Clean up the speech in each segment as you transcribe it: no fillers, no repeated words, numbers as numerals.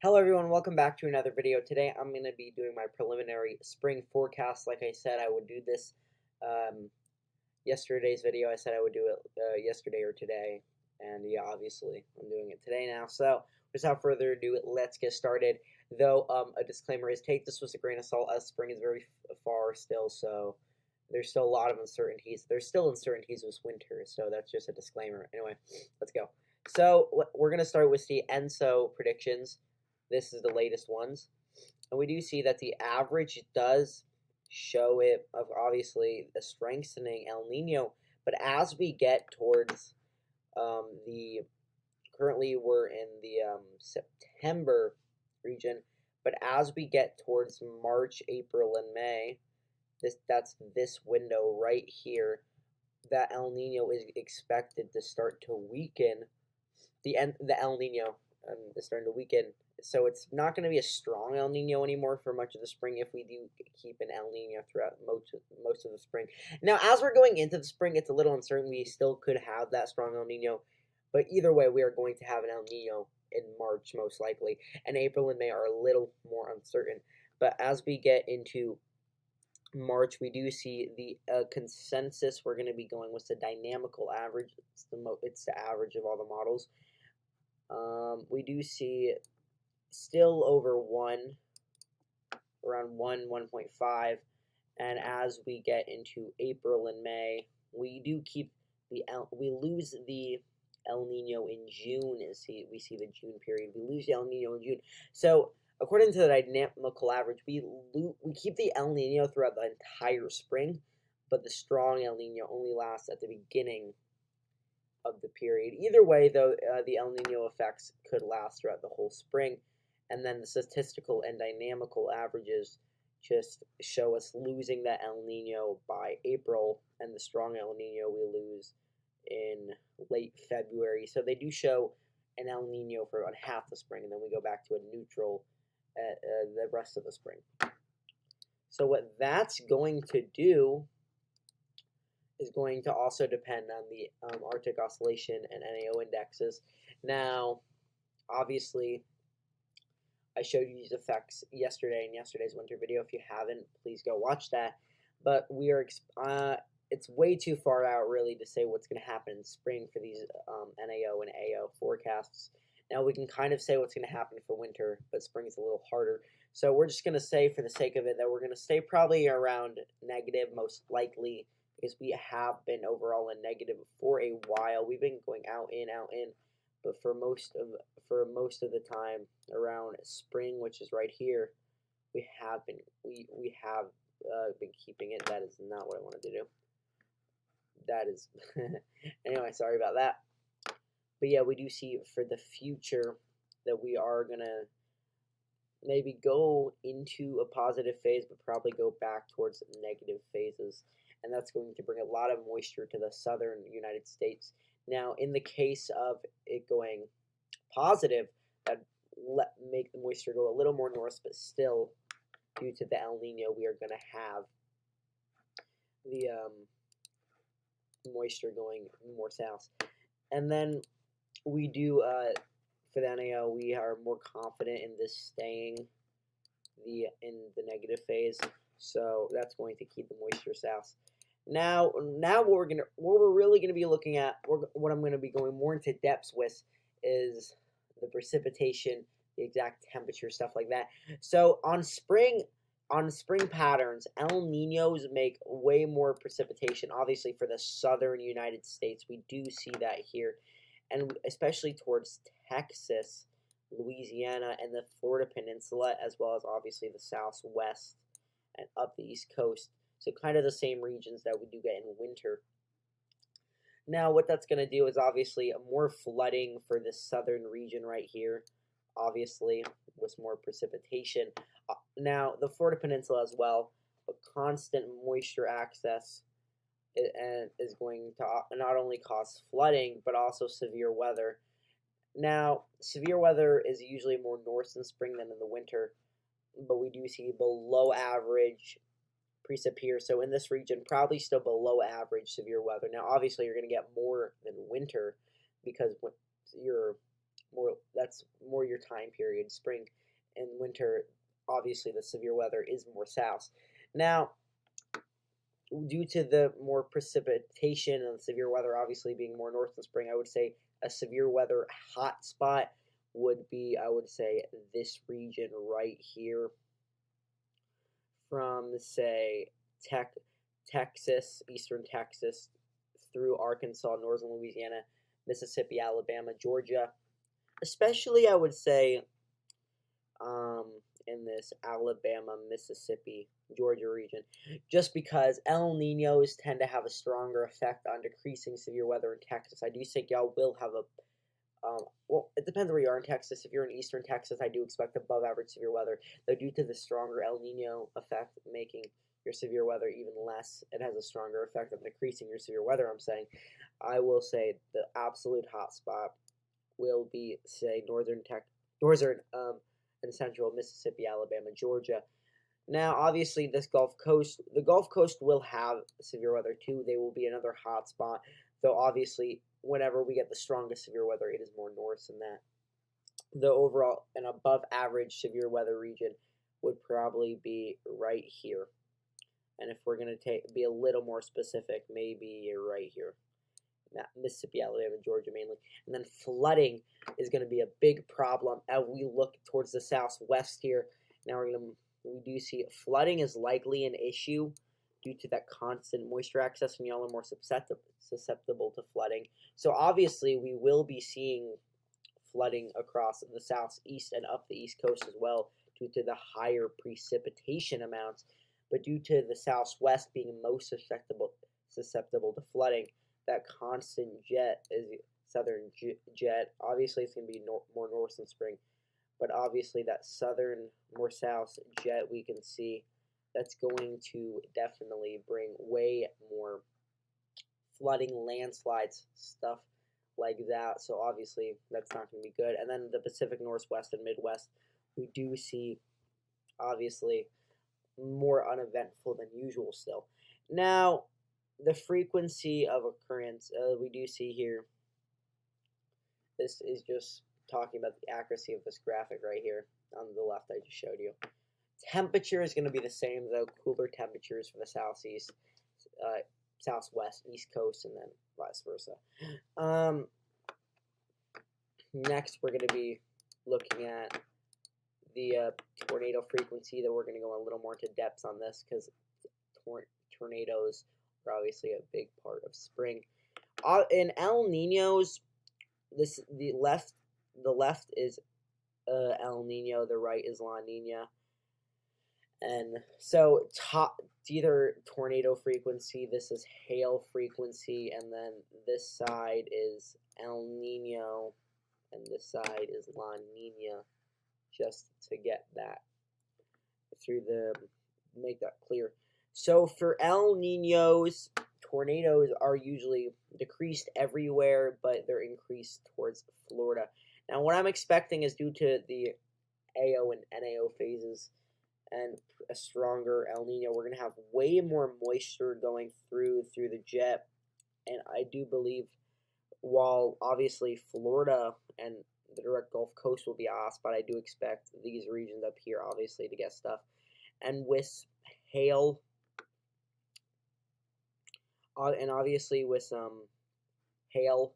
Hello everyone, welcome back to another video. Today I'm going to be doing my preliminary spring forecast. Like I said, I would do this yesterday's video. I said I would do it yesterday or today, and yeah, obviously I'm doing it today now. So without further ado, let's get started. Though a disclaimer is take this with a grain of salt, as spring is very far still, so there's still a lot of uncertainties. There's still uncertainties with winter, so that's just a disclaimer. Anyway, let's go. So we're going to start with the ENSO predictions. This is the latest ones. And we do see that the average does show it of obviously a strengthening El Nino. But as we get towards the currently we're in the September region, but as we get towards March, April, and May, that's this window right here, that El Nino is expected to start to weaken. The El Nino is starting to weaken, so it's not going to be a strong El Nino anymore for much of the spring if we do keep an El Nino throughout most of the spring. Now, as we're going into the spring, it's a little uncertain. We still could have that strong El Nino, but either way, we are going to have an El Nino in March most likely, and April and May are a little more uncertain. But as we get into March, we do see the consensus we're going to be going with the dynamical average. It's the average of all the models. We do see still over 1, around 1.5, and as we get into April and May, we do keep we lose the El Nino in June. We see the June period. We lose the El Nino in June. So according to the dynamical average, we keep the El Nino throughout the entire spring, but the strong El Nino only lasts at the beginning of the period. Either way, though, the El Nino effects could last throughout the whole spring, and then the statistical and dynamical averages just show us losing that El Nino by April, and the strong El Nino we lose in late February. So they do show an El Nino for about half the spring, and then we go back to a neutral the rest of the spring. So what that's going to do is going to also depend on the Arctic Oscillation and NAO indexes. Now, obviously, I showed you these effects yesterday in yesterday's winter video. If you haven't, please go watch that. But we are it's way too far out, really, to say what's going to happen in spring for these NAO and AO forecasts. Now, we can kind of say what's going to happen for winter, but spring is a little harder. So we're just going to say, for the sake of it, that we're going to stay probably around negative, most likely, because we have been overall in negative for a while. We've been going out in, but for most of the time around spring, which is right here, we have been keeping it. That is not what I wanted to do. That is anyway. Sorry about that. But yeah, we do see for the future that we are gonna maybe go into a positive phase, but probably go back towards negative phases, and that's going to bring a lot of moisture to the southern United States. Now, in the case of it going positive, that make the moisture go a little more north, but still, due to the El Nino, we are going to have the moisture going more south. And then we do, for the NAO, we are more confident in this staying in the negative phase, so that's going to keep the moisture south. Now what we're really gonna be looking at, what I'm gonna be going more into depths with, is the precipitation, the exact temperature, stuff like that. So on spring patterns, El Ninos make way more precipitation. Obviously, for the southern United States, we do see that here, and especially towards Texas, Louisiana, and the Florida Peninsula, as well as obviously the Southwest and up the East Coast. So kind of the same regions that we do get in winter. Now, what that's going to do is obviously more flooding for the southern region right here, obviously, with more precipitation. Now, the Florida Peninsula as well, but constant moisture access is going to not only cause flooding, but also severe weather. Now, severe weather is usually more north in spring than in the winter, but we do see below average precip here. So in this region, probably still below average severe weather. Now, obviously, you're going to get more than winter because you're that's more your time period. Spring and winter, obviously the severe weather is more south. Now, due to the more precipitation and the severe weather obviously being more north in spring, I would say a severe weather hot spot would be, I would say, this region right here from, say, Texas, eastern Texas, through Arkansas, northern Louisiana, Mississippi, Alabama, Georgia. Especially, I would say, um, in this Alabama, Mississippi, Georgia region, just because El Ninos tend to have a stronger effect on decreasing severe weather in Texas. I do think y'all will have a well, it depends where you are in Texas. If you're in eastern Texas, I do expect above average severe weather, though due to the stronger El Nino effect making your severe weather even less, it has a stronger effect of decreasing your severe weather, I'm saying. I will say the absolute hot spot will be, say, northern and central Mississippi, Alabama, Georgia. Now, obviously, the Gulf Coast will have severe weather too. They will be another hot spot, though obviously, whenever we get the strongest severe weather, it is more north than that. The overall and above average severe weather region would probably be right here. And if we're going to be a little more specific, maybe right here. Mississippi, Alabama, Georgia mainly. And then flooding is going to be a big problem as we look towards the southwest here. Now we do see flooding is likely an issue due to that constant moisture access, and y'all are more susceptible to flooding. So obviously we will be seeing flooding across the southeast and up the east coast as well due to the higher precipitation amounts. But due to the southwest being most susceptible to flooding, that constant jet is southern jet. Obviously, it's going to be more north in spring, but obviously that southern, more south jet we can see, that's going to definitely bring way more flooding, landslides, stuff like that. So obviously that's not going to be good. And then the Pacific Northwest and Midwest, we do see obviously more uneventful than usual still. Now, the frequency of occurrence, we do see here, this is just talking about the accuracy of this graphic right here on the left I just showed you. Temperature is going to be the same, though, cooler temperatures for the southeast, southwest, east coast, and then vice versa. Next, we're going to be looking at the tornado frequency, that we're going to go a little more into depth on this because tornadoes are obviously a big part of spring. In El Ninos, the left is El Nino, the right is La Nina, and so either tornado frequency, this is hail frequency, and then this side is El Nino, and this side is La Nina, just to get that make that clear. So for El Ninos, tornadoes are usually decreased everywhere, but they're increased towards Florida. Now, what I'm expecting is due to the AO and NAO phases and a stronger El Nino, we're going to have way more moisture going through the jet. And I do believe, while obviously Florida and the direct Gulf Coast will be a hot spot, I do expect these regions up here, obviously, to get stuff. And with hail, and obviously with hail,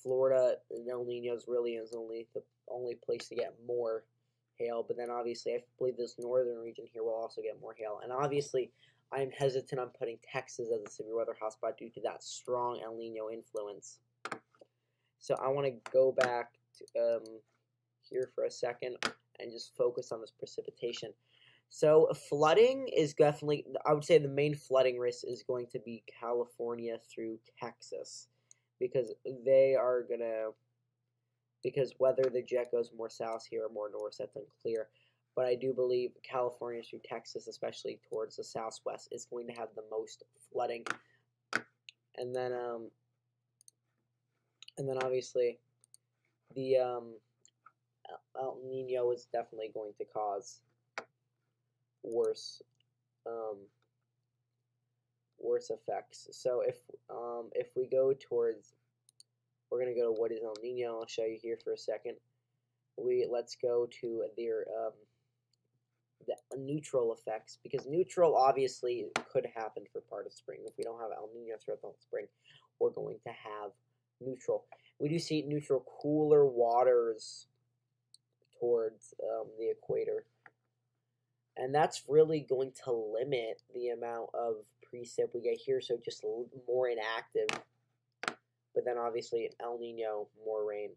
Florida and El Ninos really is the only place to get more hail. But then obviously I believe this northern region here will also get more hail. And obviously I'm hesitant on putting Texas as a severe weather hotspot due to that strong El Nino influence. So I want to go back to, here for a second and just focus on this precipitation. So flooding is definitely, I would say the main flooding risk is going to be California through Texas, because because whether the jet goes more south here or more north, that's unclear. But I do believe California through Texas, especially towards the southwest, is going to have the most flooding. And then obviously the El Nino is definitely going to cause worse effects. So if we go towards we're going to go to what is El Nino. I'll show you here for a second. Let's go to their the neutral effects, because neutral obviously could happen for part of spring. If we don't have El Nino throughout the whole spring, we're going to have neutral. We do see neutral cooler waters towards the equator, and that's really going to limit the amount of precip we get here, so just more inactive, but then obviously El Nino, more rain.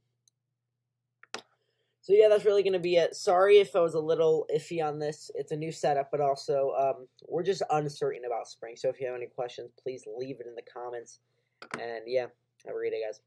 So yeah, that's really going to be it. Sorry if I was a little iffy on this. It's a new setup, but also we're just uncertain about spring. So if you have any questions, please leave it in the comments. And yeah, have a great day, guys.